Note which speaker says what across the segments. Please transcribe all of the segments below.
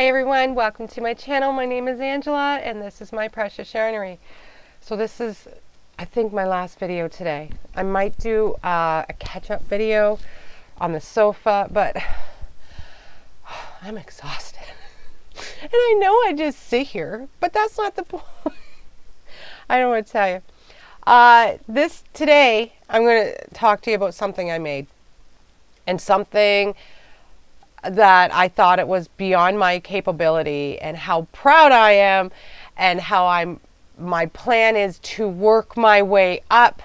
Speaker 1: Hi everyone, welcome to my channel. My name is Angela and this is my precious yarnery. So this is, I think, my last video today. I might do a catch-up video on the sofa, but I'm exhausted. And I know I just sit here, but that's not the point. I don't want to tell you. Today, I'm going to talk to you about something I made. And something that I thought it was beyond my capability, and how proud I am, and how my plan is to work my way up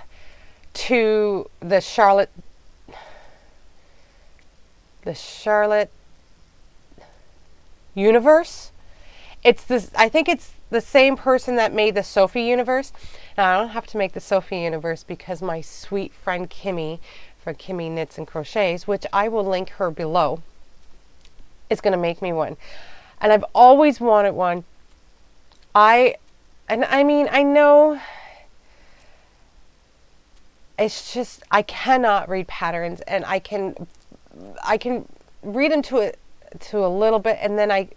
Speaker 1: to the Charlotte universe. I think it's the same person that made the Sophie universe. Now, I don't have to make the Sophie universe because my sweet friend Kimmy, from Kimmy Knits and Crochets, which I will link her below, is going to make me one. And I've always wanted one. I know it's just, I cannot read patterns, and I can read them to a little bit, and then I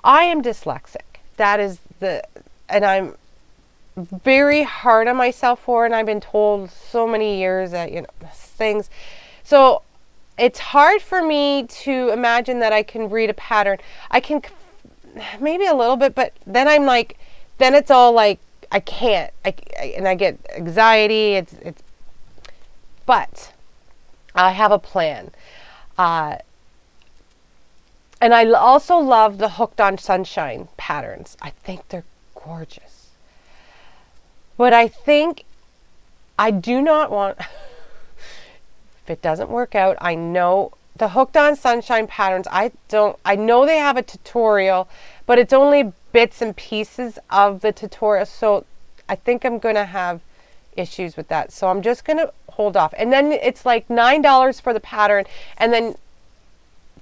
Speaker 1: am dyslexic. That is and I'm very hard on myself for it, and I've been told so many years that, things. So it's hard for me to imagine that I can read a pattern. I can maybe a little bit, but then I'm like, then it's all like, I can't. And I get anxiety. But I have a plan. And I also love the Hooked on Sunshine patterns. I think they're gorgeous. But I think I do not want, if it doesn't work out, I know the Hooked on Sunshine patterns, I know they have a tutorial, but it's only bits and pieces of the tutorial. So I think I'm going to have issues with that. So I'm just going to hold off. And then it's like $9 for the pattern. And then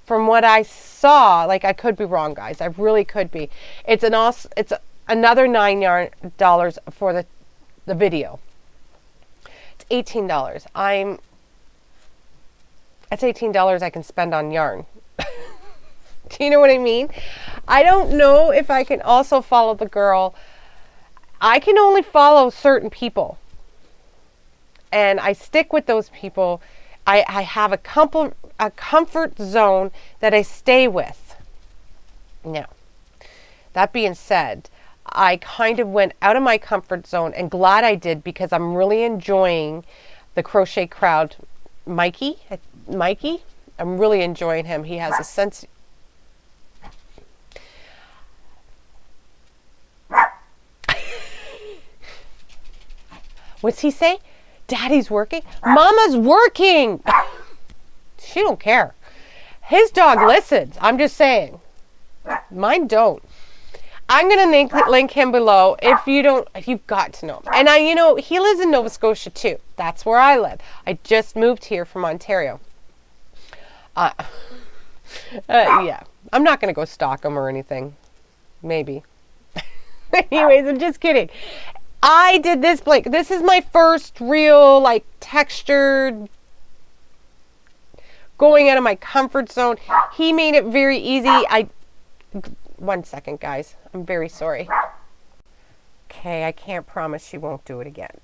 Speaker 1: from what I saw, like, I could be wrong, guys. I really could be. It's another $9 for the video. It's $18. That's $18 I can spend on yarn. Do you know what I mean? I don't know if I can also follow the girl. I can only follow certain people, and I stick with those people. I have a comfort zone that I stay with. Now, that being said, I kind of went out of my comfort zone, and glad I did, because I'm really enjoying the Crochet Crowd Mikey. I'm really enjoying him. He has a sense. What's he say? Daddy's working? Mama's working! She don't care. His dog listens. I'm just saying. Mine don't. I'm going to link him below if you've got to know him. And he lives in Nova Scotia too. That's where I live. I just moved here from Ontario. Yeah. I'm not going to go stalk him or anything. Maybe. Anyways, I'm just kidding. I did this blanket. This is my first real, textured, going out of my comfort zone. He made it very easy. One second, guys. I'm very sorry. Okay, I can't promise she won't do it again.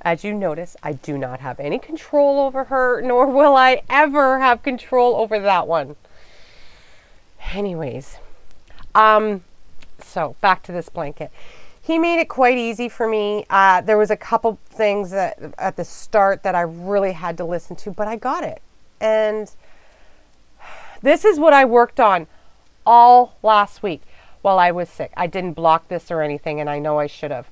Speaker 1: As you notice, I do not have any control over her, nor will I ever have control over that one. Anyways, so back to this blanket. He made it quite easy for me. There was a couple things at the start that I really had to listen to, but I got it. And this is what I worked on all last week while I was sick. I didn't block this or anything, and I know I should have.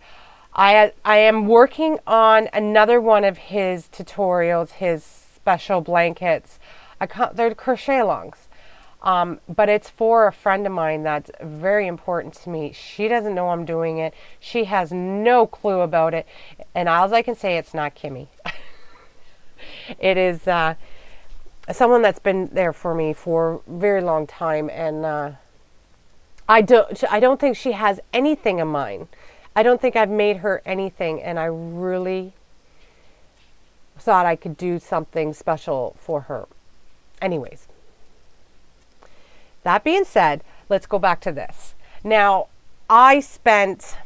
Speaker 1: I am working on another one of his tutorials, his special blankets. They're crochet alongs. But it's for a friend of mine that's very important to me. She doesn't know I'm doing it. She has no clue about it. And all I can say, it's not Kimmy. It is someone that's been there for me for a very long time. And I don't think she has anything of mine. I don't think I've made her anything. And I really thought I could do something special for her. Anyways. That being said, let's go back to this. Now, I spent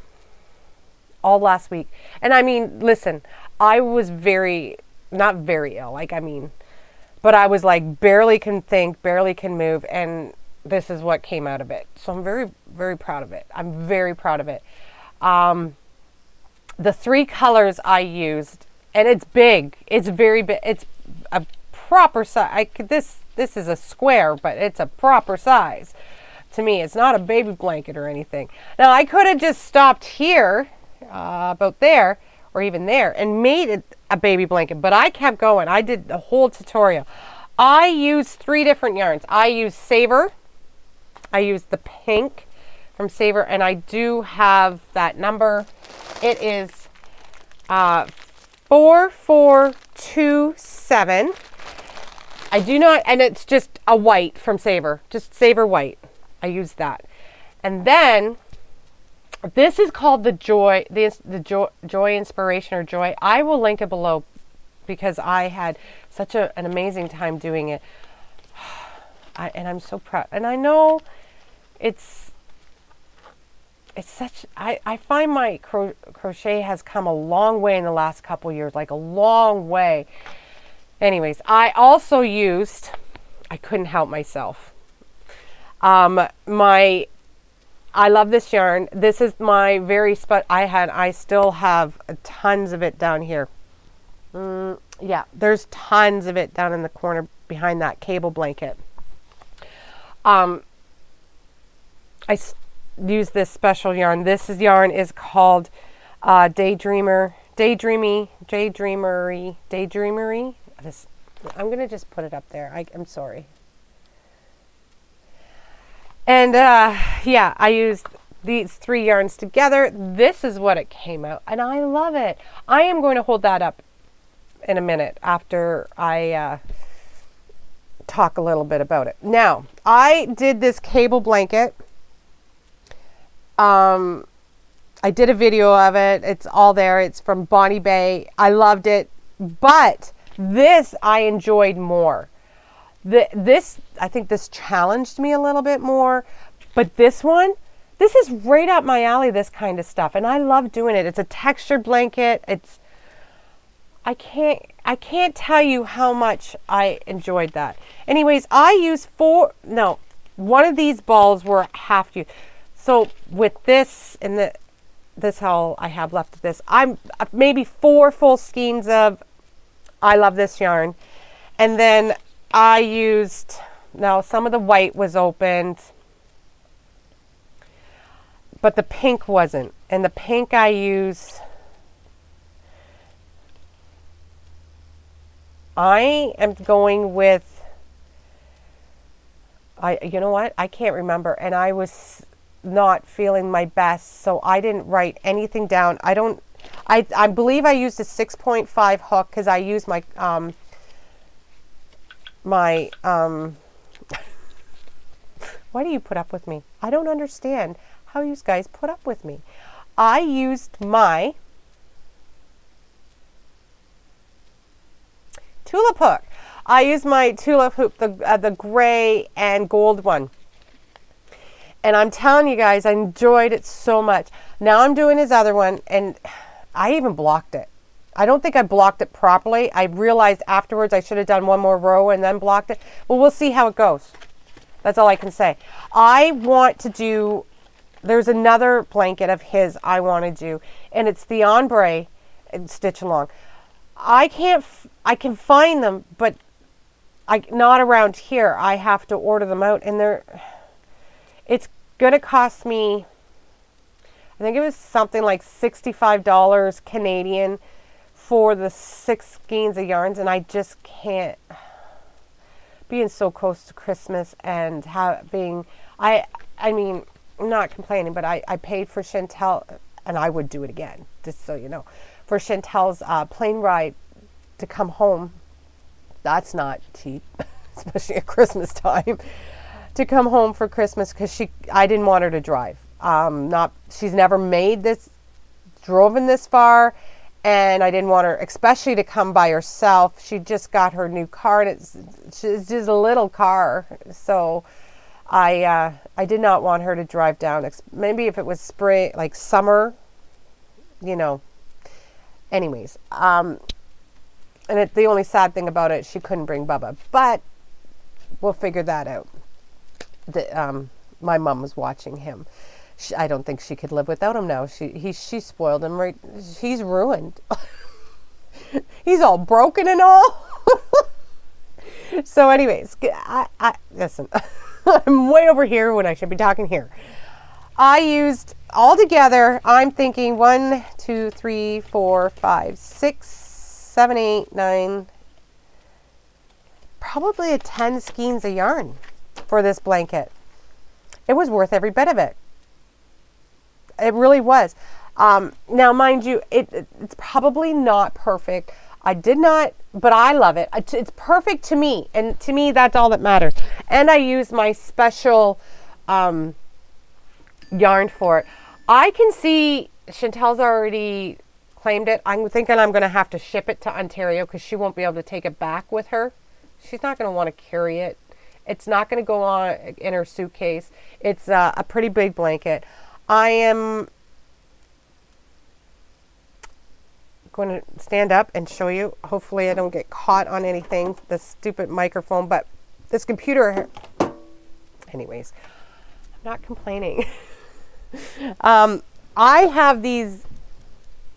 Speaker 1: all last week, and I mean, listen, I was not very ill, but I was like barely can think, barely can move, and this is what came out of it. So I'm very, very proud of it. I'm very proud of it. The 3 colors I used, and it's big. It's very big. It's a proper size. This is a square, but it's a proper size. To me, it's not a baby blanket or anything. Now, I could have just stopped here, about there, or even there, and made it a baby blanket, but I kept going. I did the whole tutorial. I used 3 different yarns. I used Savor. I used the pink from Savor, and I do have that number. It is 4427. I do not, and it's just a white from Savor, just Savor white. I used that. And then this is called the Joy Inspiration or Joy. I will link it below because I had such an amazing time doing it. And I'm so proud. And I know it's such, I find my crochet has come a long way in the last couple years, like a long way. Anyways, I also used, I couldn't help myself. I love this yarn. This is my very I still have tons of it down here. Yeah, there's tons of it down in the corner behind that cable blanket. I use this special yarn. This yarn is called Daydreamery. I'm going to just put it up there. I'm sorry. And yeah, I used these 3 yarns together. This is what it came out, and I love it. I am going to hold that up in a minute after I talk a little bit about it. Now, I did this cable blanket. I did a video of it. It's all there. It's from Bonnie Bay. I loved it, but this I enjoyed more. I think this challenged me a little bit more, but this is right up my alley, this kind of stuff, and I love doing it. It's a textured blanket. I can't tell you how much I enjoyed that. Anyways, I used one of these balls were half used. So with this and this all I have left of this, I'm maybe 4 full skeins of I love this yarn, and then I used, now some of the white was opened, but the pink wasn't. And the pink I used, I am going with, you know what? I can't remember. And I was not feeling my best, so I didn't write anything down. I believe I used a 6.5 hook because I used my, why do you put up with me? I don't understand how you guys put up with me. I used my tulip hook. I used my tulip hook, the gray and gold one. And I'm telling you guys, I enjoyed it so much. Now I'm doing his other one, and I even blocked it. I don't think I blocked it properly. I realized afterwards I should have done one more row and then blocked it. But we'll see how it goes. That's all I can say. I want to do, there's another blanket of his I want to do, and it's the ombre stitch along. I can find them, but not around here. I have to order them out, and it's going to cost me, I think it was something like $65 Canadian for the 6 skeins of yarns, and I just can't, being so close to Christmas and I mean, I'm not complaining, but I paid for Chantel, and I would do it again, just so you know, for Chantel's plane ride to come home. That's not cheap, especially at Christmas time, to come home for Christmas, because I didn't want her to drive. She's never driven this far, and I didn't want her, especially to come by herself. She just got her new car, and it's just a little car. So I did not want her to drive down. Maybe if it was spring, like summer, you know. Anyways, and the only sad thing about it, she couldn't bring Bubba, but we'll figure that out. My mom was watching him. I don't think she could live without him now. She spoiled him. Right, he's ruined. He's all broken and all. So, anyways, I listen. I'm way over here when I should be talking here. I used altogether, I'm thinking 1, 2, 3, 4, 5, 6, 7, 8, 9, probably 10 skeins of yarn for this blanket. It was worth every bit of it. It really was. Now, mind you, it's probably not perfect. I did not, but I love it. It's perfect to me. And to me, that's all that matters. And I use my special yarn for it. I can see Chantel's already claimed it. I'm thinking I'm going to have to ship it to Ontario because she won't be able to take it back with her. She's not going to want to carry it. It's not going to go on in her suitcase. It's a pretty big blanket. I am going to stand up and show you. Hopefully I don't get caught on anything, this stupid microphone, but this computer, anyways, I'm not complaining. I have these,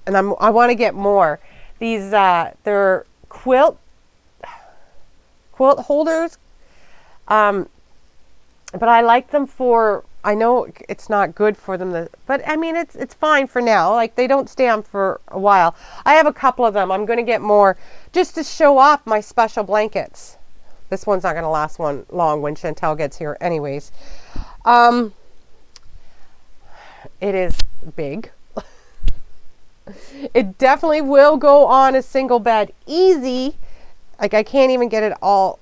Speaker 1: and I want to get more. These, they're quilt holders, but I like them for, I know it's not good for them, but I mean, it's fine for now. Like, they don't stay on for a while. I have a couple of them. I'm going to get more just to show off my special blankets. This one's not going to last long when Chantel gets here anyways. It is big. It definitely will go on a single bed easy. Like, I can't even get it all,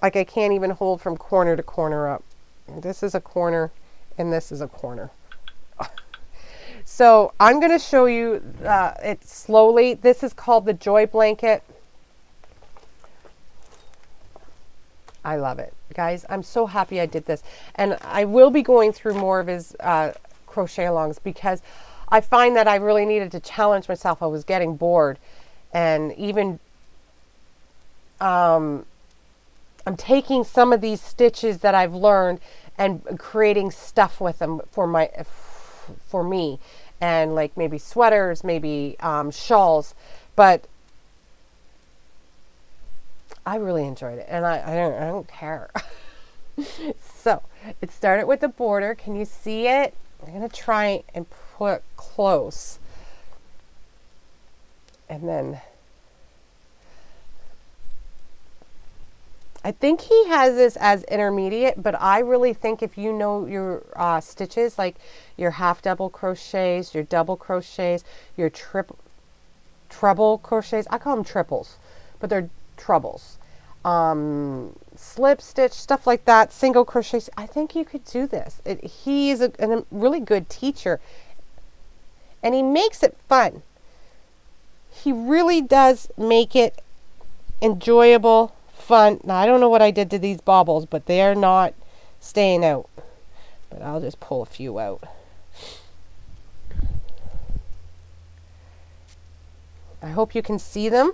Speaker 1: like, I can't even hold from corner to corner up. This is a corner and this is a corner. So I'm going to show you it slowly. This is called the Joy Blanket. I love it, guys. I'm so happy I did this. And I will be going through more of his crochet alongs because I find that I really needed to challenge myself. I was getting bored, and even I'm taking some of these stitches that I've learned and creating stuff with them for me, and like maybe sweaters, maybe shawls, but I really enjoyed it, and I don't care. So it started with the border. Can you see it? I'm gonna try and put close, and then I think he has this as intermediate, but I really think if you know your stitches, like your half double crochets, your double crochets, your treble crochets, I call them triples, but they're trebles, slip stitch, stuff like that, single crochets, I think you could do this. He is a really good teacher, and he makes it fun. He really does make it enjoyable, fun. Now, I don't know what I did to these baubles, but they are not staying out. But I'll just pull a few out. I hope you can see them.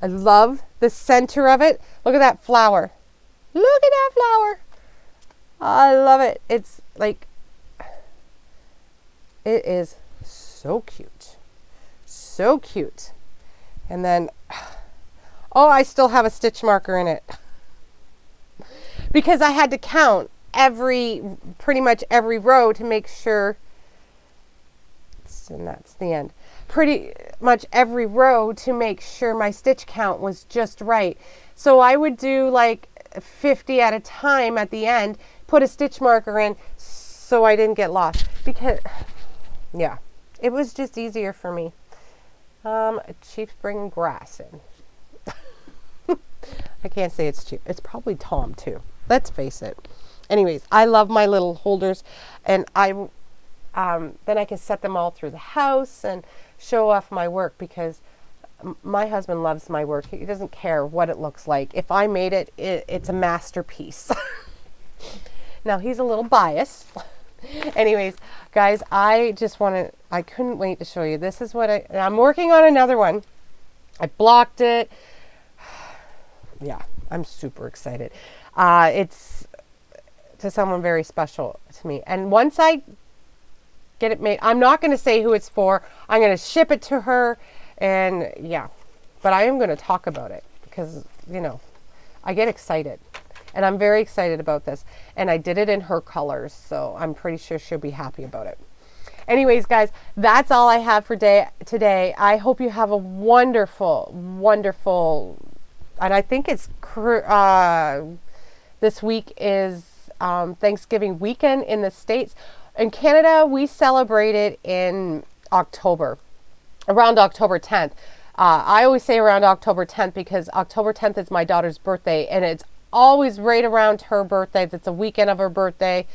Speaker 1: I love the center of it. Look at that flower. Look at that flower. I love it. It's like, it is so cute. So cute. And then, oh, I still have a stitch marker in it. Because I had to count pretty much every row to make sure, and that's the end. Pretty much every row to make sure my stitch count was just right. So I would do like 50 at a time at the end, put a stitch marker in so I didn't get lost. Because, yeah, it was just easier for me. Chief's bringing grass in. I can't say it's cheap. It's probably Tom too. Let's face it. Anyways, I love my little holders, and then I can set them all through the house and show off my work, because my husband loves my work. He doesn't care what it looks like. If I made it, it's a masterpiece. Now he's a little biased. Anyways, guys, I couldn't wait to show you. This is what I'm working on another one. I blocked it. Yeah, I'm super excited. It's to someone very special to me. And once I get it made, I'm not going to say who it's for. I'm going to ship it to her. And yeah, but I am going to talk about it because, you know, I get excited. And I'm very excited about this. And I did it in her colors, so I'm pretty sure she'll be happy about it. Anyways, guys, that's all I have for today. I hope you have a wonderful, wonderful, and I think it's this week is Thanksgiving weekend in the States. In Canada, we celebrate it in October, around October 10th. I always say around October 10th because October 10th is my daughter's birthday, and it's always right around her birthday. That's a weekend of her birthday.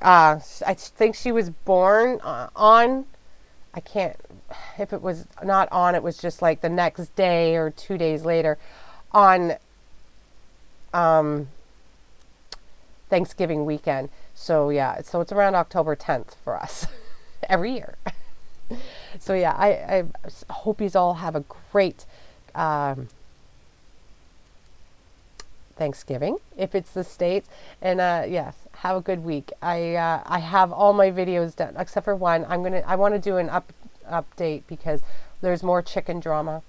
Speaker 1: I think she was born on, I can't, if it was not on, it was just like the next day or 2 days later on Thanksgiving weekend. So yeah, so it's around October 10th for us every year. So yeah, I hope you all have a great Thanksgiving if it's the States, and yes, have a good week. I have all my videos done except for one. I want to do an update because there's more chicken drama.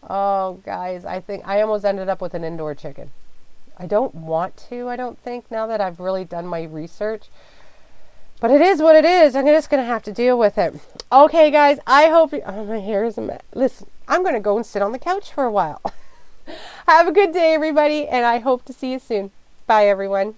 Speaker 1: Oh guys, I think I almost ended up with an indoor chicken. I don't want to, I don't think, now that I've really done my research. But it is what it is. I'm just going to have to deal with it. Okay, guys, I hope you... Oh, my hair is a mess. Listen, I'm going to go and sit on the couch for a while. Have a good day, everybody, and I hope to see you soon. Bye, everyone.